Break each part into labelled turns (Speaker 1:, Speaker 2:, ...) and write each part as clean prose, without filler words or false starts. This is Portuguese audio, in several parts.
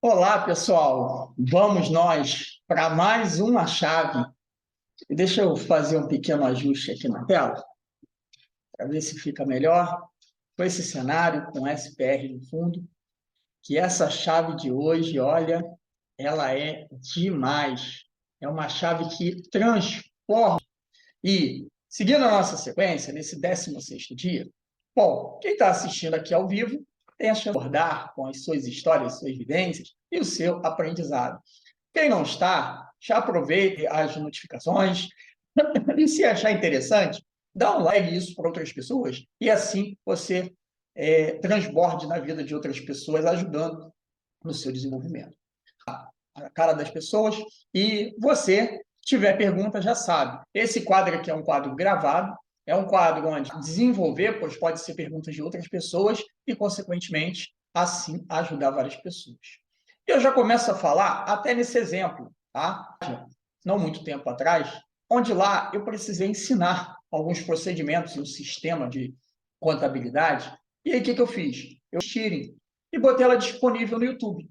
Speaker 1: Olá, pessoal. Vamos nós para mais uma chave. Deixa eu fazer um pequeno ajuste aqui na tela, para ver se fica melhor. Com esse cenário, com SPR no fundo, que essa chave de hoje, olha, ela é demais. É uma chave que transforma. E, seguindo a nossa sequência, nesse 16º dia, bom, quem está assistindo aqui ao vivo tem a chance de abordar com as suas histórias, suas vivências e o seu aprendizado. Quem não está, já aproveite as notificações e se achar interessante, dá um like isso para outras pessoas e assim você transborde na vida de outras pessoas, ajudando no seu desenvolvimento. A cara das pessoas e você, tiver pergunta, já sabe. Esse quadro aqui é um quadro gravado, é um quadro onde desenvolver, pois pode ser perguntas de outras pessoas e, consequentemente, assim ajudar várias pessoas. Eu já começo a falar até nesse exemplo, tá? Não muito tempo atrás, onde lá eu precisei ensinar alguns procedimentos e um sistema de contabilidade. E aí, o que eu fiz? Eu tirei e botei ela disponível no YouTube.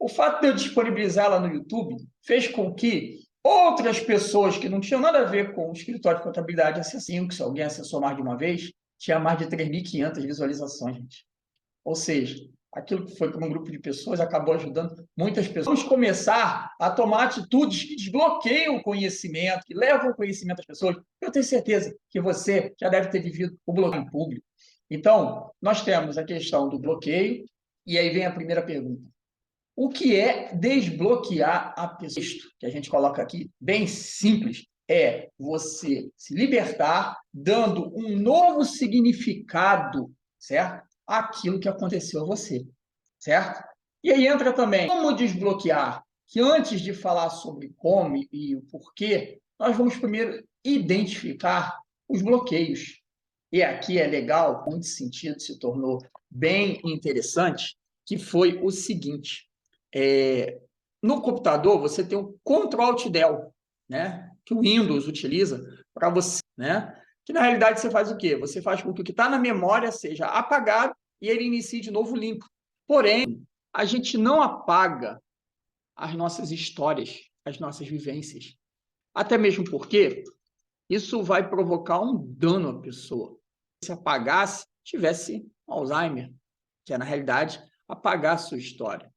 Speaker 1: O fato de eu disponibilizar ela no YouTube fez com que outras pessoas que não tinham nada a ver com o escritório de contabilidade acessem, que se alguém acessou mais de uma vez, tinha mais de 3.500 visualizações, gente. Ou seja, aquilo que foi para um grupo de pessoas acabou ajudando muitas pessoas. Vamos começar a tomar atitudes que desbloqueiam o conhecimento, que levam o conhecimento às pessoas. Eu tenho certeza que você já deve ter vivido o bloqueio público. Então, nós temos a questão do bloqueio, e aí vem a primeira pergunta. O que é desbloquear a pessoa? Que a gente coloca aqui, bem simples, é você se libertar, dando um novo significado, certo? Aquilo que aconteceu a você, certo? E aí entra também como desbloquear, que antes de falar sobre como e o porquê, nós vamos primeiro identificar os bloqueios. E aqui é legal, muito sentido, se tornou bem interessante, que foi o seguinte, no computador, você tem o Ctrl-Alt-Del, né? Que o Windows utiliza para você, né? Que na realidade você faz o quê? Você faz com que o que está na memória seja apagado e ele inicie de novo limpo. Porém, a gente não apaga as nossas histórias, as nossas vivências. Até mesmo porque isso vai provocar um dano à pessoa. Se apagasse, tivesse Alzheimer, que é, na realidade, apagar a sua história.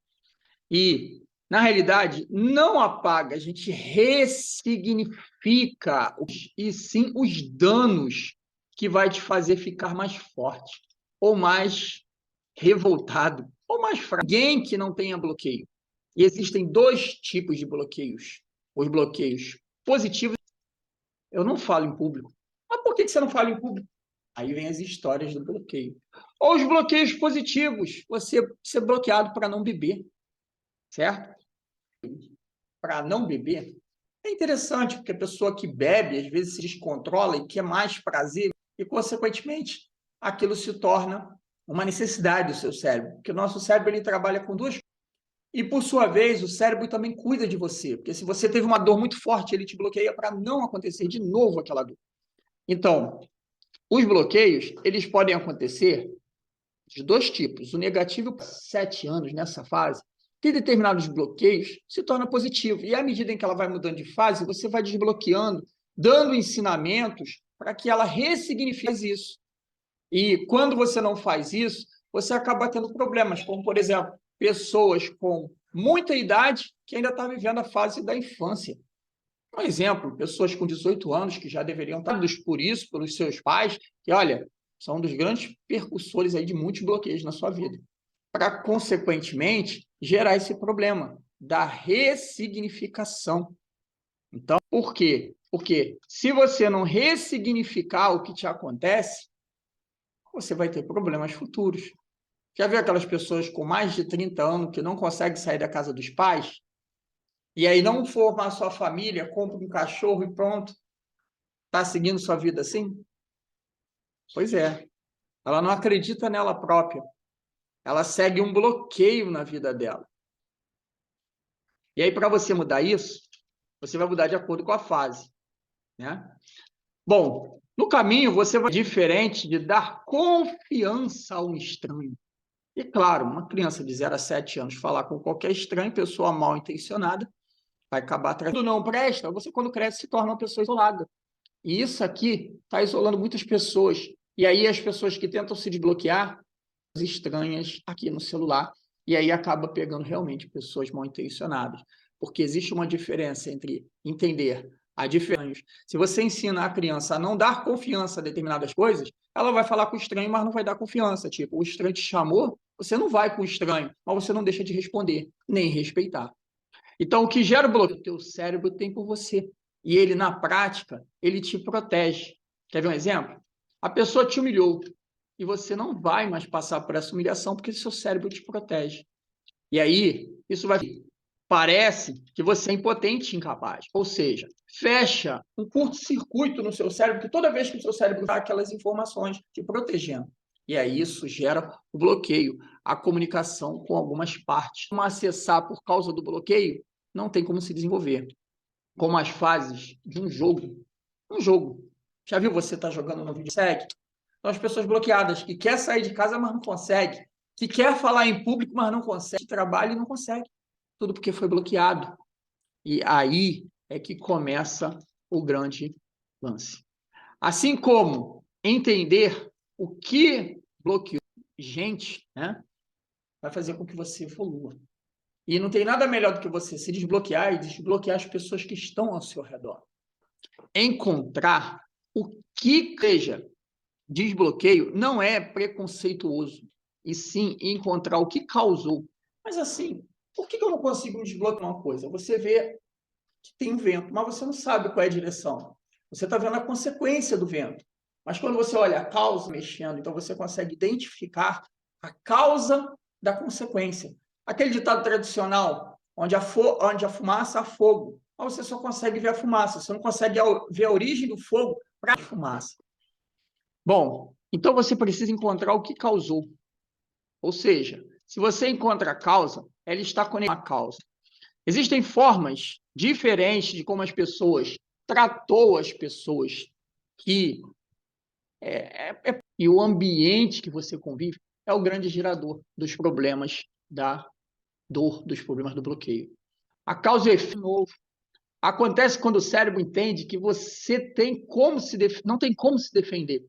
Speaker 1: E, na realidade, não apaga, a gente ressignifica, e sim os danos que vai te fazer ficar mais forte, ou mais revoltado, ou mais fraco. Ninguém que não tenha bloqueio. E existem dois tipos de bloqueios. Os bloqueios positivos, eu não falo em público. Mas por que você não fala em público? Aí vem as histórias do bloqueio. Ou os bloqueios positivos, você ser bloqueado para não beber, certo? Para não beber, é interessante, porque a pessoa que bebe, às vezes, se descontrola e quer mais prazer, e, consequentemente, aquilo se torna uma necessidade do seu cérebro, porque o nosso cérebro ele trabalha com duas. E, por sua vez, o cérebro também cuida de você, porque se você teve uma dor muito forte, ele te bloqueia para não acontecer de novo aquela dor. Então, os bloqueios, eles podem acontecer de dois tipos. O negativo, 7 anos nessa fase, tem determinados bloqueios, se torna positivo. E à medida em que ela vai mudando de fase, você vai desbloqueando, dando ensinamentos para que ela ressignifique isso. E quando você não faz isso, você acaba tendo problemas, como, por exemplo, pessoas com muita idade que ainda estão vivendo a fase da infância. Um exemplo, pessoas com 18 anos que já deveriam estar por isso, pelos seus pais, que, olha, são um dos grandes percussores aí de muitos bloqueios na sua vida. Para, consequentemente, gerar esse problema da ressignificação. Então, por quê? Porque se você não ressignificar o que te acontece, você vai ter problemas futuros. Já viu aquelas pessoas com mais de 30 anos que não conseguem sair da casa dos pais? E aí não formar sua família, compra um cachorro e pronto. Está seguindo sua vida assim? Pois é. Ela não acredita nela própria. Ela segue um bloqueio na vida dela. E aí, para você mudar isso, você vai mudar de acordo com a fase, né? Bom, no caminho, você vai diferente de dar confiança a um estranho. E, claro, uma criança de 0 a 7 anos falar com qualquer estranho, pessoa mal intencionada, vai acabar trazendo. Quando não presta, você, quando cresce, se torna uma pessoa isolada. E isso aqui está isolando muitas pessoas. E aí as pessoas que tentam se desbloquear, estranhas aqui no celular, e aí acaba pegando realmente pessoas mal intencionadas. Porque existe uma diferença entre entender a diferença. Se você ensina a criança a não dar confiança a determinadas coisas, ela vai falar com o estranho, mas não vai dar confiança. Tipo, o estranho te chamou, você não vai com o estranho, mas você não deixa de responder, nem respeitar. Então, o que gera o bloqueio, o teu cérebro tem por você. E ele, na prática, ele te protege. Quer ver um exemplo? A pessoa te humilhou e você não vai mais passar por essa humilhação porque seu cérebro te protege. E aí, isso vai... Parece que você é impotente e incapaz. Ou seja, fecha um curto-circuito no seu cérebro, que toda vez que o seu cérebro dá aquelas informações te protegendo. E aí isso gera o bloqueio, a comunicação com algumas partes. Como acessar por causa do bloqueio, não tem como se desenvolver. Como as fases de um jogo. Um jogo. Já viu você estar jogando no vídeo? Segue. São as pessoas bloqueadas, que quer sair de casa, mas não consegue. Que quer falar em público, mas não consegue. Trabalha e não consegue. Tudo porque foi bloqueado. E aí é que começa o grande lance. Assim como entender o que bloqueou gente, né, vai fazer com que você evolua. E não tem nada melhor do que você se desbloquear e desbloquear as pessoas que estão ao seu redor. Encontrar o que seja desbloqueio não é preconceituoso, e sim encontrar o que causou. Mas assim, por que eu não consigo desbloquear uma coisa? Você vê que tem um vento, mas você não sabe qual é a direção. Você está vendo a consequência do vento. Mas quando você olha a causa mexendo, então você consegue identificar a causa da consequência. Aquele ditado tradicional, onde a fumaça há fogo, mas você só consegue ver a fumaça, você não consegue ver a origem do fogo para a fumaça. Bom, então você precisa encontrar o que causou. Ou seja, se você encontra a causa, ela está conectada à causa. Existem formas diferentes de como as pessoas tratou as pessoas que e o ambiente que você convive é o grande gerador dos problemas da dor, dos problemas do bloqueio. A causa e o efeito novo acontece quando o cérebro entende que você tem como não tem como se defender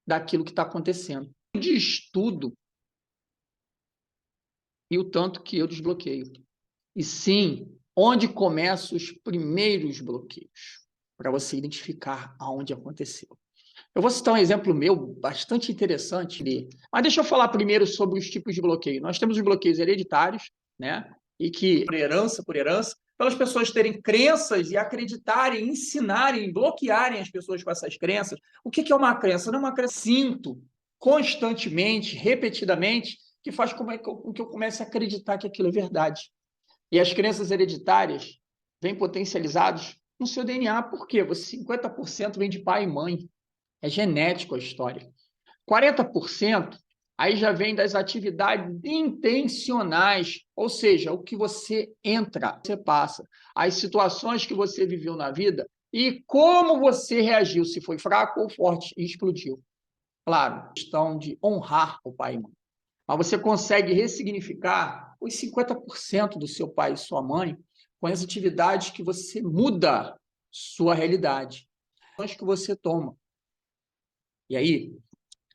Speaker 1: daquilo que está acontecendo. De estudo e o tanto que eu desbloqueio. E sim, onde começam os primeiros bloqueios, para você identificar aonde aconteceu. Eu vou citar um exemplo meu bastante interessante, mas deixa eu falar primeiro sobre os tipos de bloqueio. Nós temos os bloqueios hereditários, né? E que, por herança, pelas pessoas terem crenças e acreditarem, ensinarem, bloquearem as pessoas com essas crenças. O que é uma crença? Não é uma crença. Sinto constantemente, repetidamente, que faz com que eu comece a acreditar que aquilo é verdade. E as crenças hereditárias vêm potencializados no seu DNA. Por quê? 50% vem de pai e mãe. É genético a história. 40% aí já vem das atividades intencionais, ou seja, o que você entra, você passa, as situações que você viveu na vida e como você reagiu, se foi fraco ou forte e explodiu. Claro, questão de honrar o pai e mãe. Mas você consegue ressignificar os 50% do seu pai e sua mãe com as atividades que você muda sua realidade, as que você toma. E aí,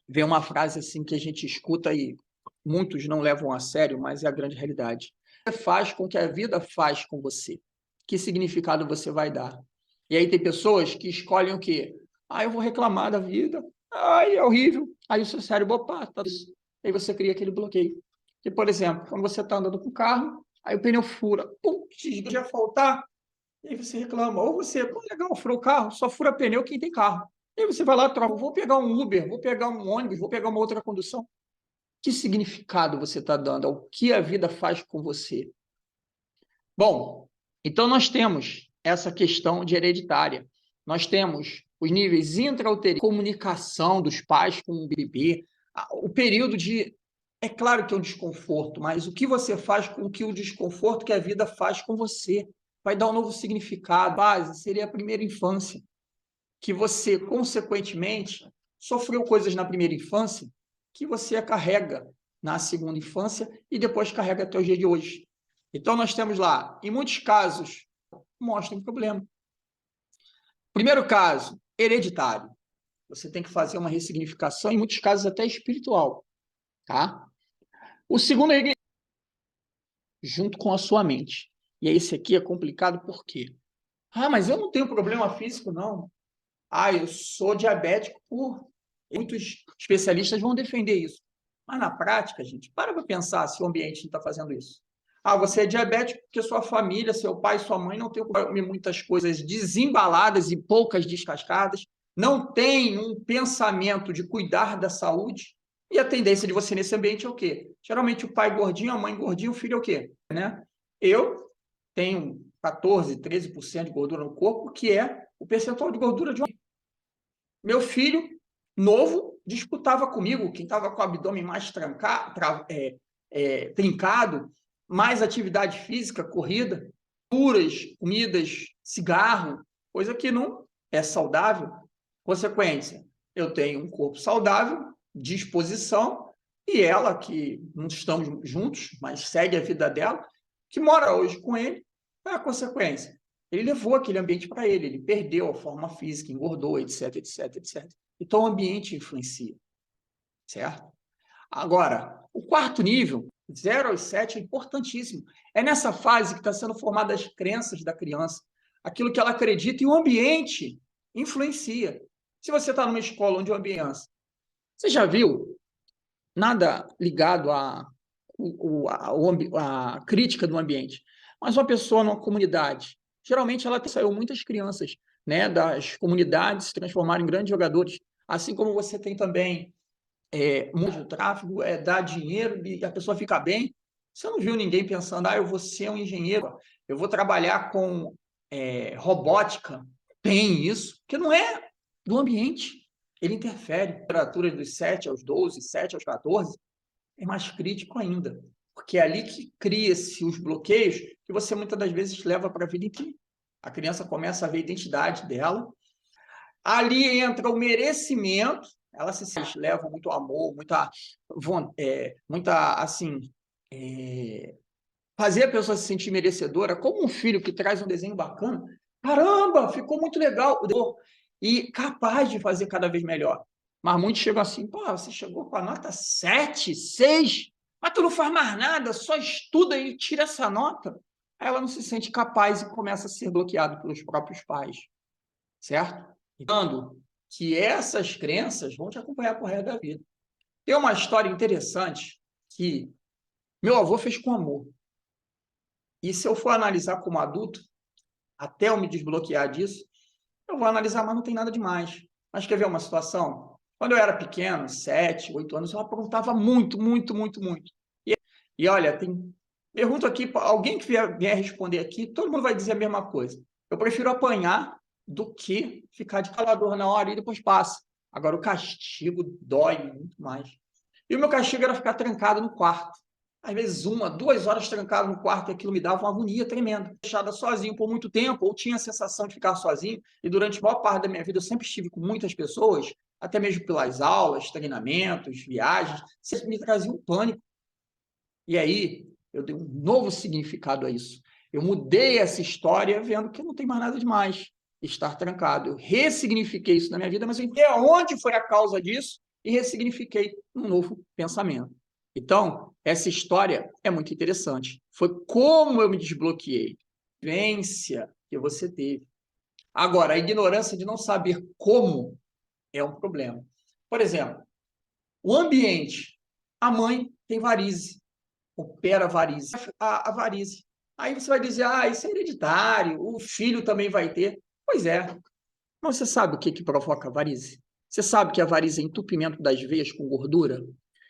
Speaker 1: vem uma frase assim que a gente escuta e muitos não levam a sério, mas é a grande realidade. Você faz com que a vida faz com você. Que significado você vai dar? E aí tem pessoas que escolhem o quê? Ah, eu vou reclamar da vida. Ai, é horrível. Aí o seu cérebro, opa, tá isso. Aí você cria aquele bloqueio. Que, por exemplo, quando você está andando com o carro, aí o pneu fura. Putz, já faltar. E aí você reclama. Ou você, pô, legal, furou o carro, só fura pneu quem tem carro. E aí você vai lá, troca, vou pegar um Uber, vou pegar um ônibus, vou pegar uma outra condução. Que significado você está dando ao que a vida faz com você? Bom, então nós temos essa questão de hereditária. Nós temos os níveis intrauterinos, comunicação dos pais com o bebê, o período de... É claro que é um desconforto, mas o que você faz com que o desconforto que a vida faz com você vai dar um novo significado. A base seria a primeira infância, que você, consequentemente, sofreu coisas na primeira infância que você carrega na segunda infância e depois carrega até o dia de hoje. Então, nós temos lá, em muitos casos, mostra um problema. Primeiro caso, hereditário. Você tem que fazer uma ressignificação, em muitos casos até espiritual, tá? O segundo é junto com a sua mente. E esse aqui é complicado por quê? Ah, mas eu não tenho problema físico, não. Ah, eu sou diabético por... Muitos especialistas vão defender isso. Mas na prática, gente, para pensar se o ambiente não está fazendo isso. Ah, você é diabético porque sua família, seu pai, sua mãe não tem muitas coisas desembaladas e poucas descascadas, não tem um pensamento de cuidar da saúde, e a tendência de você nesse ambiente é o quê? Geralmente o pai gordinho, a mãe gordinha, o filho é o quê? Né? Eu tenho 14, 13% de gordura no corpo, que é o percentual de gordura de um... Meu filho, novo, disputava comigo, quem estava com o abdômen mais trincado, mais atividade física, corrida, puras, comidas, cigarro, coisa que não é saudável. Consequência, eu tenho um corpo saudável, disposição, e ela, que não estamos juntos, mas segue a vida dela, que mora hoje com ele, é a consequência. Ele levou aquele ambiente para ele, ele perdeu a forma física, engordou, etc, etc, etc. Então, o ambiente influencia, certo? Agora, o quarto nível, 0 aos 7, é importantíssimo. É nessa fase que está sendo formadas as crenças da criança, aquilo que ela acredita, e o ambiente influencia. Se você está numa escola onde o ambiente... Você já viu nada ligado à crítica do ambiente, mas uma pessoa numa comunidade, geralmente ela saiu muitas crianças, né, das comunidades se transformaram em grandes jogadores, assim como você tem também muito tráfego, dá dinheiro e a pessoa fica bem. Você não viu ninguém pensando, eu vou ser um engenheiro, eu vou trabalhar com robótica. Tem isso, porque não é do ambiente. Ele interfere. Temperaturas dos 7 aos 12, 7 aos 14, é mais crítico ainda, porque é ali que cria-se os bloqueios que você muitas das vezes leva para a vida inteira. A criança começa a ver a identidade dela, ali entra o merecimento, ela se leva muito amor, muita assim, fazer a pessoa se sentir merecedora, como um filho que traz um desenho bacana, caramba, ficou muito legal, e capaz de fazer cada vez melhor. Mas muitos chegam assim, pô, você chegou com a nota 7, 6, mas tu não faz mais nada, só estuda e tira essa nota. Aí ela não se sente capaz e começa a ser bloqueado pelos próprios pais, certo? Então, que essas crenças vão te acompanhar por resto da vida. Tem uma história interessante que meu avô fez com amor. E se eu for analisar como adulto, até eu me desbloquear disso, eu vou analisar, mas não tem nada demais. Mas quer ver uma situação? Quando eu era pequeno, 7, 8 anos, eu aprontava muito, muito, muito, muito. E olha, tem pergunta aqui, alguém que vier responder aqui, todo mundo vai dizer a mesma coisa. Eu prefiro apanhar do que ficar de calador na hora e depois passa. Agora, o castigo dói muito mais. E o meu castigo era ficar trancado no quarto. Às vezes, 1, 2 horas trancado no quarto, e aquilo me dava uma agonia tremenda. Fechada sozinho por muito tempo, ou tinha a sensação de ficar sozinho, e durante a maior parte da minha vida eu sempre estive com muitas pessoas, até mesmo pelas aulas, treinamentos, viagens, sempre me trazia um pânico. E aí, eu dei um novo significado a isso. Eu mudei essa história vendo que não tem mais nada demais estar trancado. Eu ressignifiquei isso na minha vida, mas eu entendi onde foi a causa disso e ressignifiquei um novo pensamento. Então, essa história é muito interessante. Foi como eu me desbloqueei. Vivência que você teve. Agora, a ignorância de não saber como é um problema. Por exemplo, o ambiente. A mãe tem varize, opera varize. A varize. Aí você vai dizer, isso é hereditário, o filho também vai ter. Pois é. Mas você sabe o que provoca a varize? Você sabe que a varize é entupimento das veias com gordura?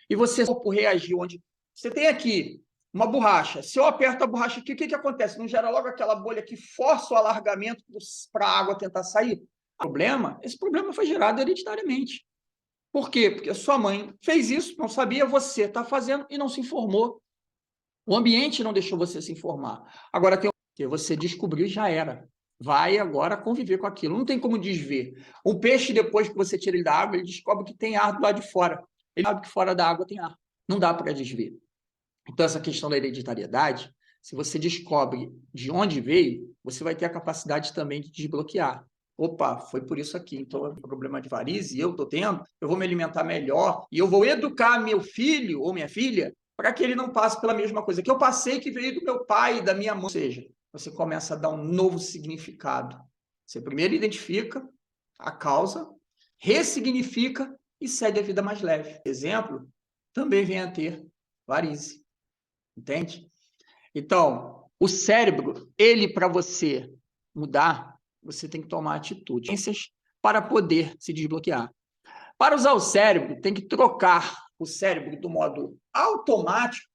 Speaker 1: E você, o corpo reagiu onde... Você tem aqui uma borracha. Se eu aperto a borracha aqui, o que acontece? Não gera logo aquela bolha que força o alargamento para a água tentar sair? Esse problema foi gerado hereditariamente. Por quê? Porque a sua mãe fez isso, não sabia, você está fazendo e não se informou. O ambiente não deixou você se informar. Agora tem o que você descobriu e já era. Vai agora conviver com aquilo. Não tem como desver. Um peixe, depois que você tira ele da água, ele descobre que tem ar do lado de fora. Ele sabe que fora da água tem ar. Não dá para desver. Então, essa questão da hereditariedade, se você descobre de onde veio, você vai ter a capacidade também de desbloquear. Opa, foi por isso aqui, então é um problema de varizes e eu estou tendo, eu vou me alimentar melhor e eu vou educar meu filho ou minha filha para que ele não passe pela mesma coisa que eu passei, que veio do meu pai e da minha mãe. Ou seja, você começa a dar um novo significado. Você primeiro identifica a causa, ressignifica e segue a vida mais leve. Exemplo, também vem a ter varizes. Entende? Então, o cérebro, ele, para você mudar, você tem que tomar atitudes para poder se desbloquear. Para usar o cérebro, tem que trocar o cérebro do modo automático,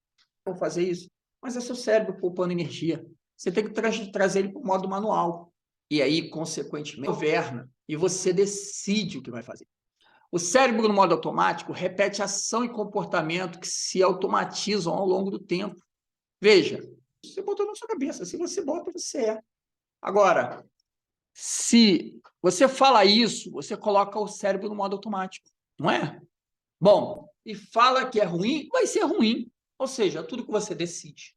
Speaker 1: vou fazer isso, mas é seu cérebro poupando energia. Você tem que trazer ele para o modo manual. E aí, consequentemente, governa e você decide o que vai fazer. O cérebro, no modo automático, repete ação e comportamento que se automatizam ao longo do tempo. Veja, você botou na sua cabeça, se você bota, você é. Agora, se você fala isso, você coloca o cérebro no modo automático, não é? Bom, e fala que é ruim, vai ser ruim. Ou seja, tudo que você decide.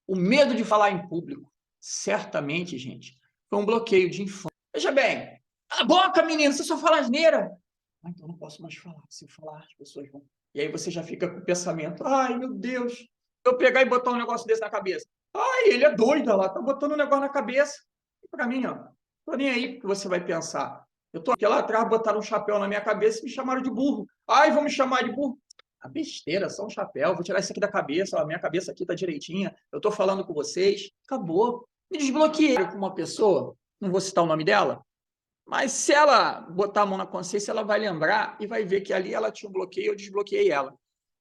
Speaker 1: O medo de falar em público, certamente, gente, foi um bloqueio de infância. Veja bem, a boca, menino, você só fala asneira. Ah, então não posso mais falar. Se eu falar, as pessoas vão. E aí você já fica com o pensamento, ai, meu Deus, eu pegar e botar um negócio desse na cabeça. Ai, ele é doido lá, tá botando um negócio na cabeça. E para mim, ó, tô nem aí porque você vai pensar. Eu tô aqui lá atrás, botaram um chapéu na minha cabeça e me chamaram de burro. Ai, vão me chamar de burro. A besteira, só um chapéu, vou tirar isso aqui da cabeça, ó, a minha cabeça aqui tá direitinha, eu tô falando com vocês, acabou. Me desbloqueei com uma pessoa, não vou citar o nome dela, mas se ela botar a mão na consciência, ela vai lembrar e vai ver que ali ela tinha um bloqueio, eu desbloqueei ela.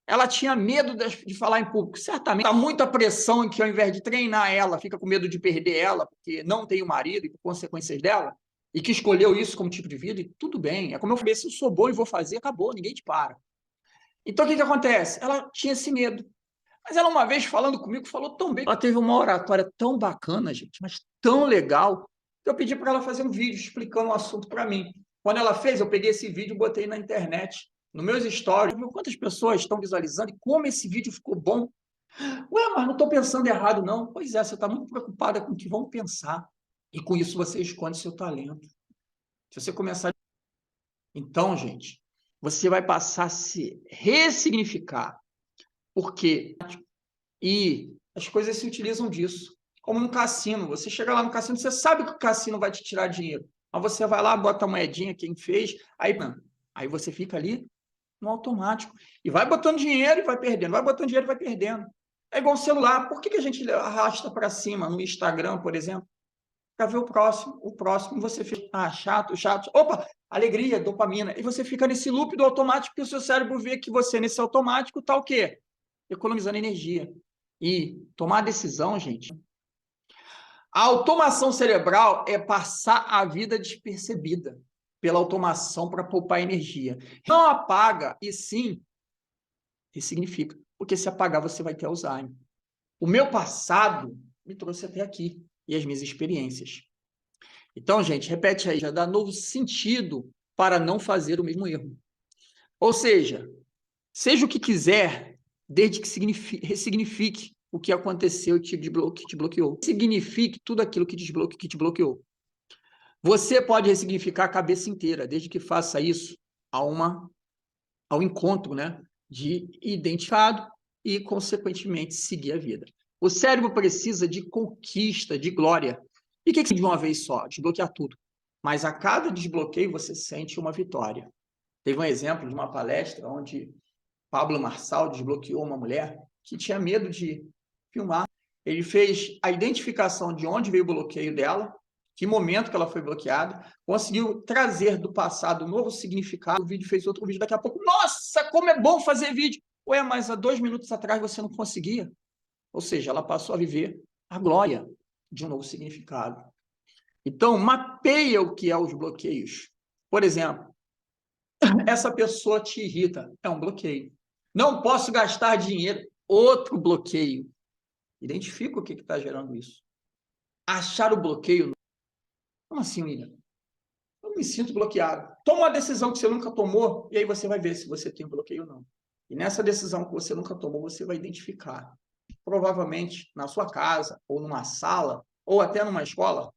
Speaker 1: Ela tinha medo de falar em público. Certamente, há muita pressão em que, ao invés de treinar ela, fica com medo de perder ela, porque não tem o marido e por consequências dela, e que escolheu isso como tipo de vida, e tudo bem. É como eu falei, se eu sou bom e vou fazer, acabou, ninguém te para. Então, o que acontece? Ela tinha esse medo. Mas ela, uma vez falando comigo, falou tão bem. Ela teve uma oratória tão bacana, gente, mas tão legal, que eu pedi para ela fazer um vídeo explicando o assunto para mim. Quando ela fez, eu peguei esse vídeo e botei na internet, nos meus stories. Quantas pessoas estão visualizando e como esse vídeo ficou bom. Ué, mas não estou pensando errado, não. Pois é, você está muito preocupada com o que vão pensar. E com isso você esconde seu talento. Se você começar... Então, gente, você vai passar a se ressignificar. Porque e as coisas se utilizam disso. Como no cassino. Você chega lá no cassino, você sabe que o cassino vai te tirar dinheiro. Mas você vai lá, bota a moedinha, quem fez, aí você fica ali no automático. E vai botando dinheiro e vai perdendo. Vai botando dinheiro e vai perdendo. É igual o celular. Por que a gente arrasta para cima no Instagram, por exemplo? Para ver o próximo. O próximo você fica, chato, chato. Opa, alegria, dopamina. E você fica nesse loop do automático, porque o seu cérebro vê que você, nesse automático, está o quê? Economizando energia. E tomar decisão, gente. A automação cerebral é passar a vida despercebida pela automação para poupar energia. Não apaga, e sim ressignifica. Porque se apagar, você vai ter Alzheimer. O meu passado me trouxe até aqui. E as minhas experiências. Então, gente, repete aí, já dá novo sentido para não fazer o mesmo erro. Ou seja o que quiser, desde que ressignifique o que aconteceu que te bloqueou. Signifique tudo aquilo que te bloqueou. Você pode ressignificar a cabeça inteira, desde que faça isso ao encontro, né, de identificado e, consequentemente, seguir a vida. O cérebro precisa de conquista, de glória. E o que de uma vez só? Desbloquear tudo. Mas a cada desbloqueio você sente uma vitória. Teve um exemplo de uma palestra onde Pablo Marçal desbloqueou uma mulher que tinha medo de filmar. Ele fez a identificação de onde veio o bloqueio dela, que momento que ela foi bloqueada, conseguiu trazer do passado um novo significado. O vídeo fez outro vídeo daqui a pouco. Nossa, como é bom fazer vídeo! Ué, mas há 2 minutos atrás você não conseguia. Ou seja, ela passou a viver a glória de um novo significado. Então, mapeia o que é os bloqueios. Por exemplo, essa pessoa te irrita, é um bloqueio. Não posso gastar dinheiro, outro bloqueio. Identifica o que está gerando isso. Achar o bloqueio. Como assim, William? Eu me sinto bloqueado. Toma uma decisão que você nunca tomou e aí você vai ver se você tem bloqueio ou não. E nessa decisão que você nunca tomou, você vai identificar. Provavelmente na sua casa, ou numa sala, ou até numa escola,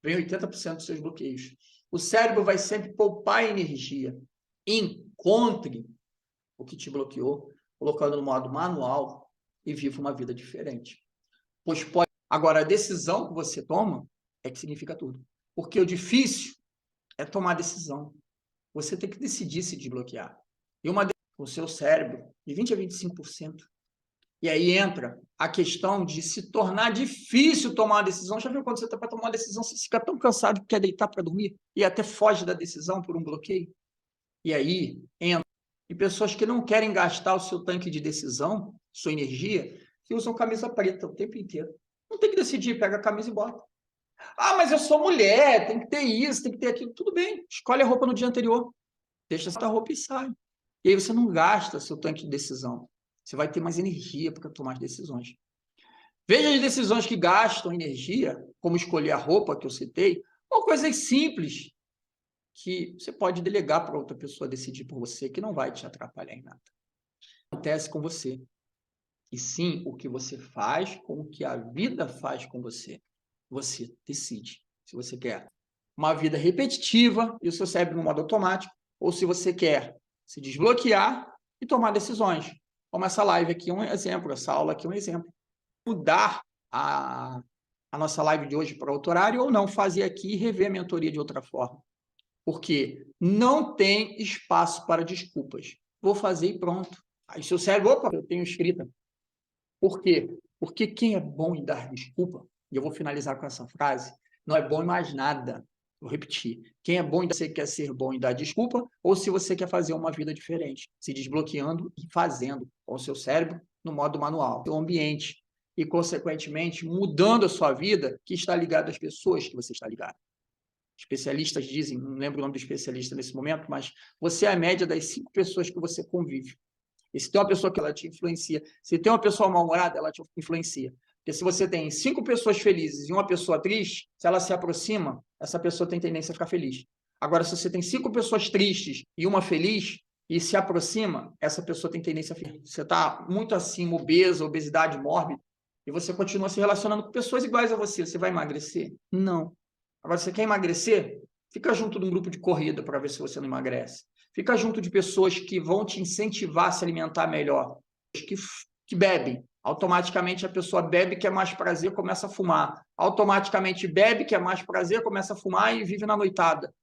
Speaker 1: vem 80% dos seus bloqueios. O cérebro vai sempre poupar energia. Encontre o que te bloqueou, colocando no modo manual e viva uma vida diferente. Pois pode. Agora, a decisão que você toma é que significa tudo. Porque o difícil é tomar decisão. Você tem que decidir se desbloquear. E uma decisão com o seu cérebro, de 20% a 25%. E aí entra a questão de se tornar difícil tomar uma decisão. Já viu quando você está para tomar uma decisão, você fica tão cansado que quer deitar para dormir e até foge da decisão por um bloqueio? E aí entra. E pessoas que não querem gastar o seu tanque de decisão, sua energia, que usam camisa preta o tempo inteiro. Não tem que decidir, pega a camisa e bota. Ah, mas eu sou mulher, tem que ter isso, tem que ter aquilo. Tudo bem, escolhe a roupa no dia anterior. Deixa essa roupa e sai. E aí você não gasta seu tanque de decisão. Você vai ter mais energia para tomar as decisões. Veja as decisões que gastam energia, como escolher a roupa que eu citei, ou coisas simples que você pode delegar para outra pessoa decidir por você, que não vai te atrapalhar em nada. Acontece com você. E sim o que você faz com o que a vida faz com você. Você decide se você quer uma vida repetitiva e o seu cérebro no modo automático, ou se você quer se desbloquear e tomar decisões. Como essa live aqui é um exemplo, essa aula aqui é um exemplo. Mudar a nossa live de hoje para outro horário ou não, fazer aqui e rever a mentoria de outra forma. Porque não tem espaço para desculpas. Vou fazer e pronto. Aí seu cérebro, opa, eu tenho escrita. Por quê? Porque quem é bom em dar desculpa, e eu vou finalizar com essa frase, não é bom em mais nada. Vou repetir. Quem é bom, você quer ser bom em dar desculpa, ou se você quer fazer uma vida diferente, se desbloqueando e fazendo com o seu cérebro no modo manual, seu ambiente, e, consequentemente, mudando a sua vida, que está ligada às pessoas que você está ligado. Especialistas dizem, não lembro o nome do especialista nesse momento, mas você é a média das 5 pessoas que você convive. E se tem uma pessoa que ela te influencia, se tem uma pessoa mal-humorada, ela te influencia. Porque se você tem 5 pessoas felizes e uma pessoa triste, se ela se aproxima, essa pessoa tem tendência a ficar feliz. Agora, se você tem 5 pessoas tristes e uma feliz, e se aproxima, essa pessoa tem tendência a ficar. Você está muito acima, obesa, obesidade mórbida, e você continua se relacionando com pessoas iguais a você vai emagrecer? Não. Agora, você quer emagrecer? Fica junto de um grupo de corrida para ver se você não emagrece. Fica junto de pessoas que vão te incentivar a se alimentar melhor. Que bebem. Automaticamente a pessoa bebe, quer mais prazer, começa a fumar. Automaticamente bebe, quer mais prazer, começa a fumar e vive na noitada.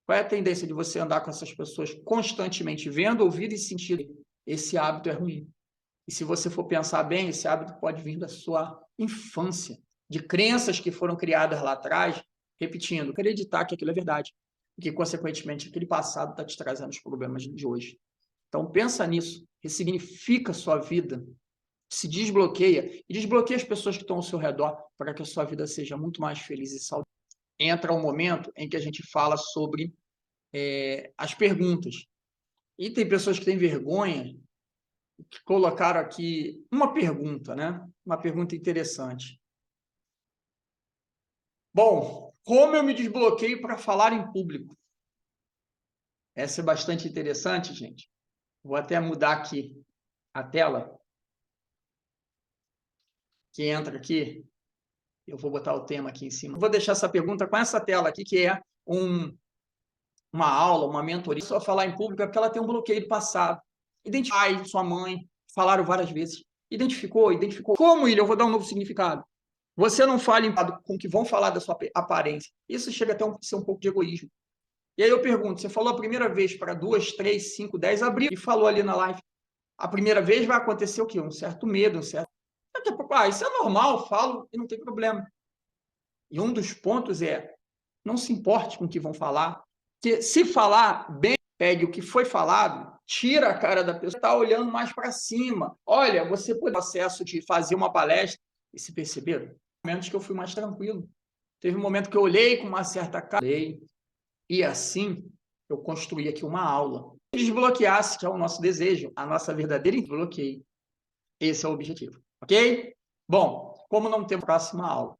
Speaker 1: Qual é a tendência de você andar com essas pessoas constantemente vendo, ouvindo e sentindo? Esse hábito é ruim. E se você for pensar bem, esse hábito pode vir da sua infância, de crenças que foram criadas lá atrás, repetindo, acreditar que aquilo é verdade. E que, consequentemente, aquele passado está te trazendo os problemas de hoje. Então, pensa nisso, ressignifica a sua vida, se desbloqueia e desbloqueia as pessoas que estão ao seu redor para que a sua vida seja muito mais feliz e saudável. Entra um momento em que a gente fala sobre as perguntas. E tem pessoas que têm vergonha, que colocaram aqui uma pergunta, né? Uma pergunta interessante. Bom, como eu me desbloqueio para falar em público? Essa é bastante interessante, gente. Vou até mudar aqui a tela, que entra aqui. Eu vou botar o tema aqui em cima. Vou deixar essa pergunta com essa tela aqui, que é uma aula, uma mentoria. Só falar em público é porque ela tem um bloqueio do passado. Identificar sua mãe, falaram várias vezes. Identificou. Como, William? Eu vou dar um novo significado. Você não fala com o que vão falar da sua aparência. Isso chega até a ser um pouco de egoísmo. E aí eu pergunto, você falou a primeira vez para 2, 3, 5, 10, abriu e falou ali na live. A primeira vez vai acontecer o quê? Um certo medo, um certo... Daqui a pouco, isso é normal, falo e não tem problema. E um dos pontos é, não se importe com o que vão falar, porque se falar bem, pegue o que foi falado, tira a cara da pessoa, está olhando mais para cima. Olha, você pode ter acesso de fazer uma palestra, e se perceberam? Momentos que eu fui mais tranquilo. Teve um momento que eu olhei com uma certa cara, e assim eu construí aqui uma aula. Desbloqueasse, que é o nosso desejo, a nossa verdadeira desbloqueio. Esse é o objetivo, ok? Bom, como não tem próxima aula,